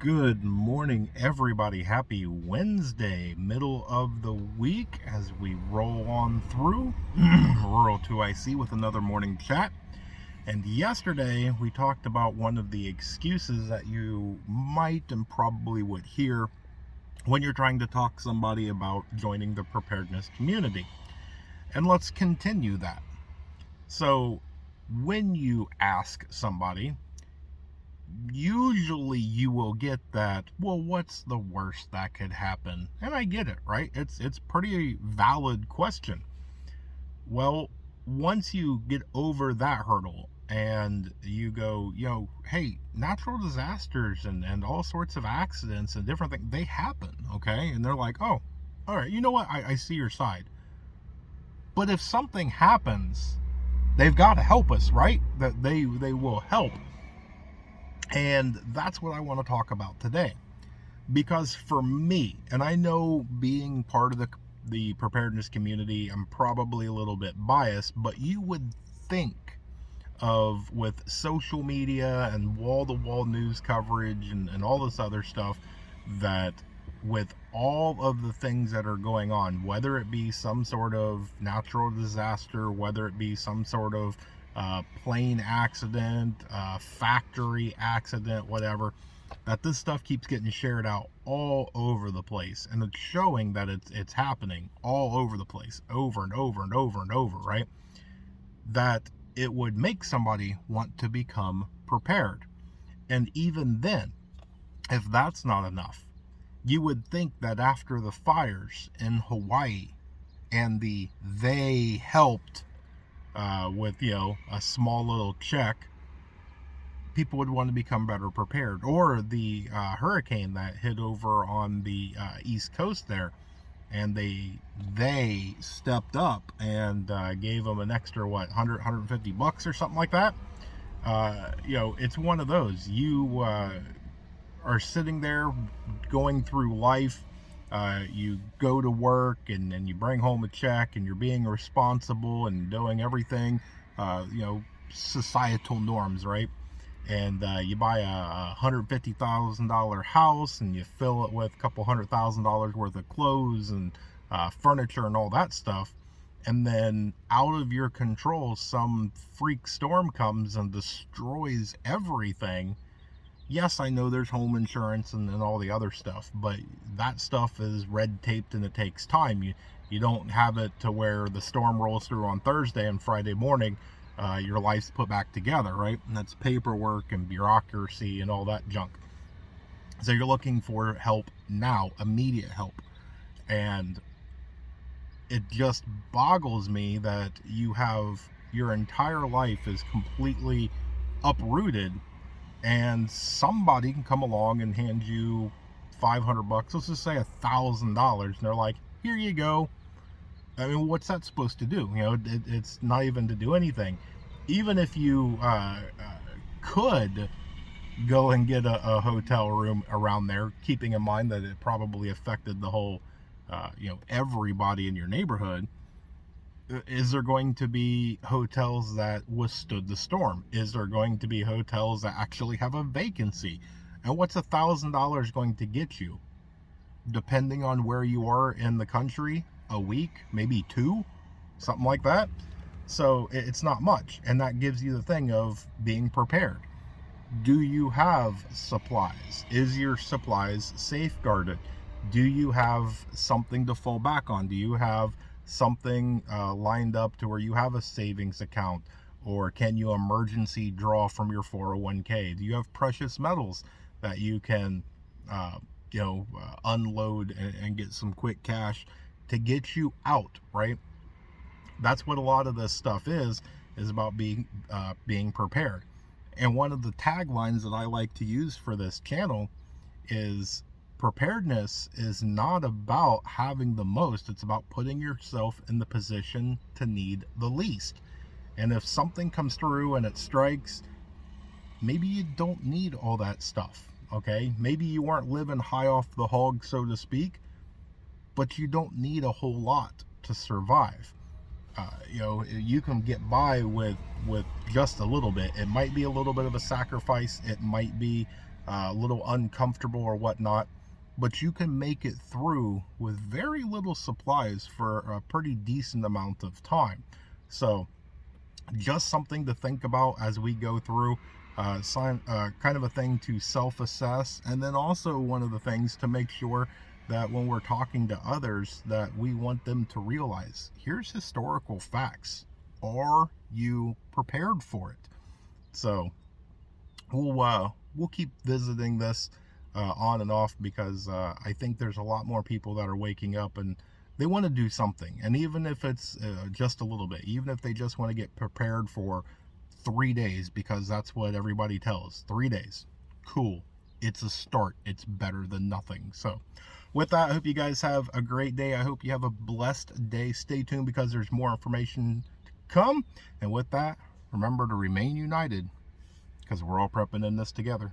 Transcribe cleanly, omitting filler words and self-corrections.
Good morning, everybody. Happy Wednesday, middle of the week, as we roll on through Rural 2IC with another morning chat. And yesterday, we talked about one of the excuses that you might and probably would hear when you're trying to talk somebody about joining the preparedness community. And let's continue that. So, when you ask somebody, usually you will get that, well, what's the worst that could happen? And I get it, right? It's pretty valid question. Well, once you get over that hurdle and you go, hey, natural disasters and all sorts of accidents and different things, they happen, okay? And they're like, oh, all right, you know what? I see your side. But if something happens, they've got to help us, right? That they will help. And that's what I want to talk about today. Because for me, and I know being part of the preparedness community, I'm probably a little bit biased, but you would think of, with social media and wall-to-wall news coverage and all this other stuff, that with all of the things that are going on, whether it be some sort of natural disaster, whether it be some sort of plane accident, factory accident, whatever, that this stuff keeps getting shared out all over the place, and it's showing that it's happening all over the place, over and over and over and over, right? That it would make somebody want to become prepared. And even then, if that's not enough, you would think that after the fires in Hawaii and they helped with a small little check, people would want to become better prepared. Or the hurricane that hit over on the East Coast there, and they stepped up and gave them an extra 150 bucks or something like that. It's one of those. You are sitting there going through life. You go to work and you bring home a check, and you're being responsible and doing everything, societal norms, right? And you buy a $150,000 house, and you fill it with a couple $100,000 worth of clothes and furniture and all that stuff. And then out of your control, some freak storm comes and destroys everything. Yes, I know there's home insurance and all the other stuff, but that stuff is red taped and it takes time. You don't have it to where the storm rolls through on Thursday and Friday morning, your life's put back together, right? And that's paperwork and bureaucracy and all that junk. So you're looking for help now, immediate help. And it just boggles me that you have your entire life is completely uprooted, and somebody can come along and hand you 500 bucks, let's just say $1,000, and they're like, here you go. I mean, what's that supposed to do? It's not even to do anything. Even if you could go and get a hotel room around there, keeping in mind that it probably affected the whole, everybody in your neighborhood, is there going to be hotels that withstood the storm? Is there going to be hotels that actually have a vacancy? And what's $1,000 going to get you? Depending on where you are in the country, a week, maybe two, something like that. So it's not much. And that gives you the thing of being prepared. Do you have supplies? Is your supplies safeguarded? Do you have something to fall back on? Do you have something lined up to where you have a savings account? Or can you emergency draw from your 401k? Do you have precious metals that you can unload and get some quick cash to get you out, right? That's what a lot of this stuff is about being prepared. And one of the taglines that I like to use for this channel is, preparedness is not about having the most, it's about putting yourself in the position to need the least. And if something comes through and it strikes, maybe you don't need all that stuff, okay? Maybe you weren't living high off the hog, so to speak, but you don't need a whole lot to survive. You can get by with just a little bit. It might be a little bit of a sacrifice. It might be a little uncomfortable or whatnot, but you can make it through with very little supplies for a pretty decent amount of time. So just something to think about as we go through, kind of a thing to self-assess, and then also one of the things to make sure that when we're talking to others that we want them to realize, here's historical facts. Are you prepared for it? So we'll keep visiting this on and off, because I think there's a lot more people that are waking up and they want to do something. And even if it's just a little bit, even if they just want to get prepared for 3 days, because that's what everybody tells, 3 days, cool, it's a start. It's better than nothing. So with that, I hope you guys have a great day. I hope you have a blessed day. Stay tuned, because there's more information to come. And with that, remember to remain united, because we're all prepping in this together.